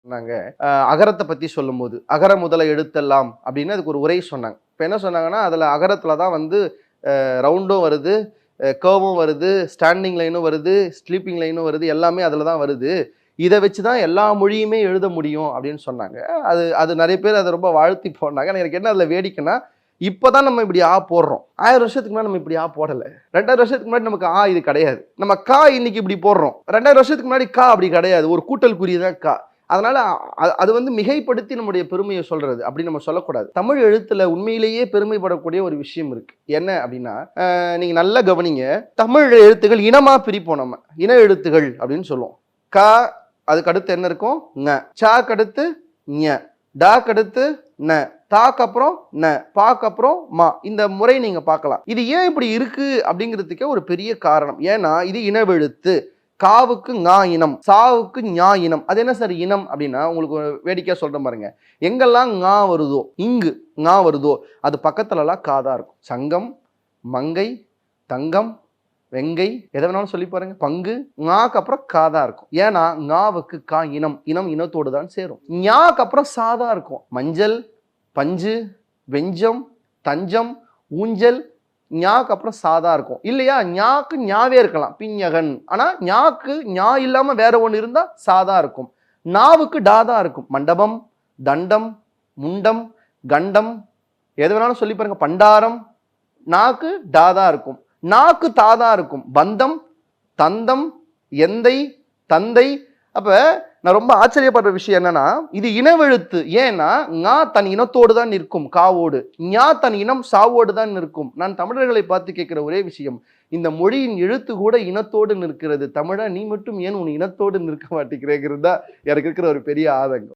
சொன்னாங்க. அகரத்தை பத்தி சொல்லும்போது, அகர முதல எழுத்தெல்லாம் அப்படின்னு அதுக்கு ஒரு உரை சொன்னாங்க. இப்ப என்ன சொன்னாங்கன்னா, அதுல அகரத்துல தான் வந்து ரவுண்டும் வருது, கர்வும் வருது, ஸ்டாண்டிங் லைனும் வருது, ஸ்லீப்பிங் லைனும் வருது, எல்லாமே அதுல தான் வருது. இதை வச்சுதான் எல்லா மொழியுமே எழுத முடியும் அப்படின்னு சொன்னாங்க. அது அது நிறைய பேர் அதை ரொம்ப வாழ்த்தி போனாங்க. எனக்கு என்ன அதுல வேடிக்கைன்னா, இப்பதான் நம்ம இப்படி போடுறோம். 1000 வருஷத்துக்கு முன்னாடி நம்ம இப்படி போடல. 2000 வருஷத்துக்கு முன்னாடி நமக்கு இது கிடையாது. நம்ம இன்னைக்கு இப்படி போடுறோம். 2000 வருஷத்துக்கு முன்னாடி அப்படி கிடையாது. ஒரு கூட்டல் குறிதான் அதனால அது வந்து மிகைப்படுத்தி நம்முடைய பெருமையை சொல்றது அப்படி நம்ம சொல்லக்கூடாது. தமிழ் எழுத்துல உண்மையிலேயே பெருமைப்படக்கூடிய ஒரு விஷயம் இருக்கு. என்ன அப்படின்னா, நீங்க நல்லா கவனிங்க. தமிழ் எழுத்துகள் இனமா பிரிப்போம். நம்ம இன எழுத்துகள் அப்படின்னு சொல்லுவோம். அதுக்கு அடுத்து என்ன இருக்கும்? ந. சாக்கு அடுத்து ஞ. டாக்கு அடுத்து ந. தாக்கு அப்புறம் ந. பாக்கு அப்புறம் மா. இந்த முறை நீங்க பார்க்கலாம். இது ஏன் இப்படி இருக்கு அப்படிங்கிறதுக்கே ஒரு பெரிய காரணம். ஏன்னா இது இனவெழுத்து. காவுக்கு ஞா இனம், சாவுக்கு ஞா இனம். அது என்ன சார் இனம் அப்படின்னா, உங்களுக்கு வேடிக்கையா சொல்றேன் பாருங்க. எங்கெல்லாம் ஞா வருதோ, இங்கு ஞா வருதோ, அது பக்கத்துலலாம் காதா இருக்கும். சங்கம், மங்கை, தங்கம், வெங்கை, எதை வேணாலும் சொல்லி பாருங்க. பங்கு, ஞாக்கு அப்புறம் காதா இருக்கும். ஏன்னா ஞாவுக்கு இனம், இனம் இனத்தோடு தான் சேரும். ஞாக்கு அப்புறம் சாதா இருக்கும். மஞ்சள், பஞ்சு, வெஞ்சம், தஞ்சம், ஊஞ்சல், ஞாக்கு அப்புறம் சாதா இருக்கும். இல்லையா? ஞாக்கு ஞாவே இருக்கலாம், பிஞகன். ஆனா ஞாக்கு ஞா இல்லாம வேற ஒண்ணு இருந்தா சாதா இருக்கும். நாவுக்கு டாதா இருக்கும். மண்டபம், தண்டம், முண்டம், கண்டம், எது வேணாலும் சொல்லி பாருங்க. பண்டாரம், நாக்கு டாதா இருக்கும். நாக்கு தாதா இருக்கும். பந்தம், தந்தம், எந்தை, தந்தை. அப்ப நான் ரொம்ப ஆச்சரியப்படுற விஷயம் என்னன்னா, இது இனவெழுத்து. ஏன்னா ஞா தன் இனத்தோடு தான் நிற்கும், காவோடு. ஞா தன் இனம் சாவோடு தான் நிற்கும். நான் தமிழர்களை பார்த்து கேட்கிற ஒரே விஷயம், இந்த மொழியின் எழுத்து கூட இனத்தோடு நிற்கிறது. தமிழா, நீ மட்டும் ஏன் உன் இனத்தோடு நிற்க மாட்டேங்கிறதா எனக்கு இருக்கிற ஒரு பெரிய ஆதங்கம்.